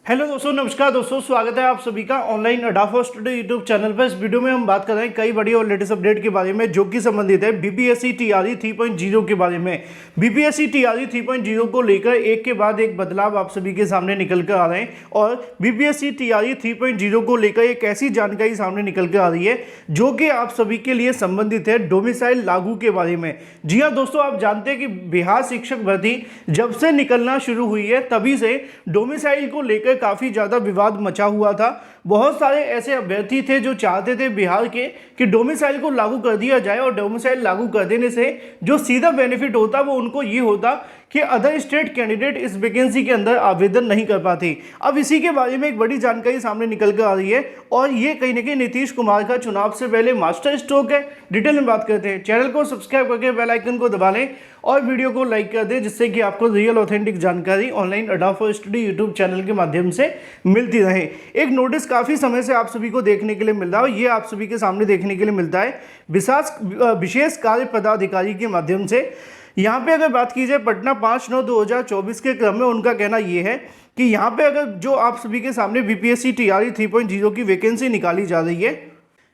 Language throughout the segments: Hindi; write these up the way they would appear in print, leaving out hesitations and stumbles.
हेलो दोस्तों, नमस्कार दोस्तों, स्वागत है आप सभी का ऑनलाइन अडाफा स्टडी यूट्यूब चैनल पर। इस वीडियो में हम बात कर रहे हैं कई बड़ी और लेटेस्ट अपडेट के बारे में जो कि संबंधित है बीपीएससी टीआरई 3.0 के बारे में। बीपीएससी टीआरई 3.0 को लेकर एक के बाद एक बदलाव आप सभी के सामने निकल कर आ रहे हैं और बीपीएससी टीआरई 3.0 को लेकर एक ऐसी जानकारी सामने निकल कर आ रही है जो कि आप सभी के लिए संबंधित है डोमिसाइल लागू के बारे में। जी हाँ दोस्तों, आप जानते हैं कि बिहार शिक्षक भर्ती जब से निकलना शुरू हुई है तभी से डोमिसाइल को लेकर काफी ज्यादा विवाद मचा हुआ था। बहुत सारे ऐसे अभ्यर्थी थे जो चाहते थे बिहार के कि डोमिसाइल को लागू कर दिया जाए और डोमिसाइल लागू कर देने से जो सीधा बेनिफिट होता वो उनको ये होता कि अदर स्टेट कैंडिडेट इस वैकेंसी के अंदर आवेदन नहीं कर पाते। अब इसी के बारे में एक बड़ी जानकारी सामने निकल कर आ रही है और ये कहीं ना कहीं नीतीश कुमार का चुनाव से पहले मास्टर स्ट्रोक है। डिटेल में बात करते हैं। चैनल को सब्सक्राइब करके बेल आइकन को दबा लें और वीडियो को लाइक कर दें जिससे कि आपको रियल ऑथेंटिक जानकारी ऑनलाइन अडाफा स्टडी यूट्यूब चैनल के माध्यम से मिलती रहे। एक नोटिस काफ़ी समय से आप सभी को देखने के लिए मिल रहा है, ये आप सभी के सामने देखने के लिए मिलता है विशेष कार्य पदाधिकारी के माध्यम से। यहाँ पे अगर बात की जाए पटना 5/9/2024 के क्रम में उनका कहना ये है कि यहाँ पे अगर जो आप सभी के सामने बीपीएससी टीआरई 3.0 की वैकेंसी निकाली जा रही है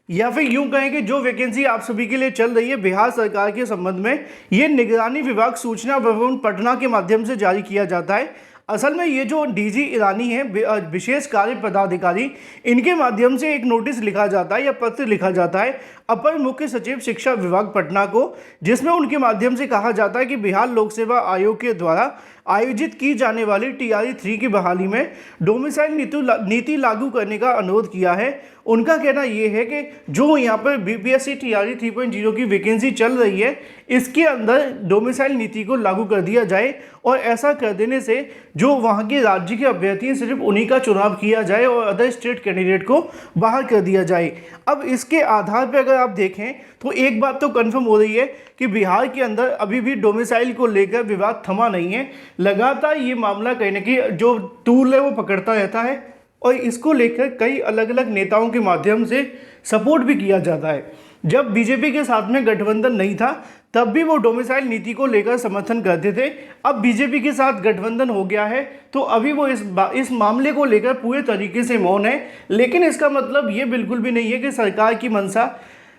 या फिर यूं कहें कि जो वैकेंसी आप सभी के लिए चल रही है बिहार सरकार के संबंध में, ये निगरानी विभाग सूचना भवन पटना के माध्यम से जारी किया जाता है। असल में ये जो डीजी ईरानी है विशेष कार्य पदाधिकारी, इनके माध्यम से एक नोटिस लिखा जाता है या पत्र लिखा जाता है अपर मुख्य सचिव शिक्षा विभाग पटना को, जिसमें उनके माध्यम से कहा जाता है कि बिहार लोक सेवा आयोग के द्वारा आयोजित की जाने वाली टीआरई 3 की बहाली में डोमिसाइल नीति लागू करने का अनुरोध किया है। उनका कहना यह है कि जो यहाँ पर बीपीएससी टीआरई 3.0 की वैकेंसी चल रही है इसके अंदर डोमिसाइल नीति को लागू कर दिया जाए और ऐसा कर देने से जो वहाँ के राज्य के अभ्यर्थी हैं सिर्फ उन्हीं का चुनाव किया जाए और अदर स्टेट कैंडिडेट को बाहर कर दिया जाए। अब इसके आधार पर अगर आप देखें तो एक बात तो कन्फर्म हो रही है कि बिहार के अंदर अभी भी डोमिसाइल को लेकर विवाद थमा नहीं है। लगातार ये मामला कहीं ना कहीं जो टूल है वो पकड़ता रहता है और इसको लेकर कई अलग अलग नेताओं के माध्यम से सपोर्ट भी किया जाता है। जब बीजेपी के साथ में गठबंधन नहीं था तब भी वो डोमिसाइल नीति को लेकर समर्थन करते थे। अब बीजेपी के साथ गठबंधन हो गया है तो अभी वो इस मामले को लेकर पूरे तरीके से मौन है। लेकिन इसका मतलब ये बिल्कुल भी नहीं है कि सरकार की मंशा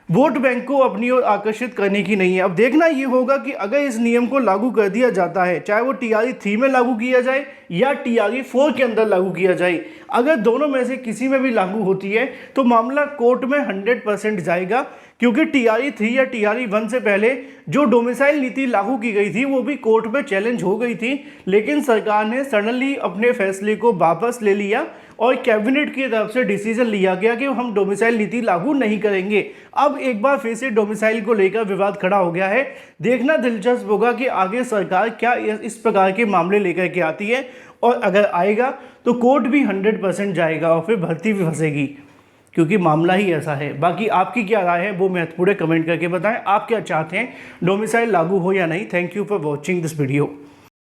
वोट बैंक को अपनी ओर आकर्षित करने की नहीं है। अब देखना ये होगा कि अगर इस नियम को लागू कर दिया जाता है, चाहे वो टीआरई 3 में लागू किया जाए या टीआरई 4 के अंदर लागू किया जाए, अगर दोनों में से किसी में भी लागू होती है तो मामला कोर्ट में 100% जाएगा, क्योंकि टीआरई 3 या टीआरई 1 से पहले जो डोमिसाइल नीति लागू की गई थी वो भी कोर्ट में चैलेंज हो गई थी। लेकिन सरकार ने सडनली अपने फैसले को वापस ले लिया और कैबिनेट की तरफ से डिसीजन लिया गया कि हम डोमिसाइल नीति लागू नहीं करेंगे। अब एक बार फिर से डोमिसाइल को लेकर विवाद खड़ा हो गया है। देखना दिलचस्प होगा कि आगे सरकार क्या इस प्रकार के मामले लेकर के आती है और अगर आएगा तो कोर्ट भी 100% जाएगा और फिर भर्ती भी फंसेगी, क्योंकि मामला ही ऐसा है। बाकी आपकी क्या राय है वो महत्वपूर्ण कमेंट करके बताएं। आप क्या चाहते हैं, डोमिसाइल लागू हो या नहीं। Thank you for watching this video.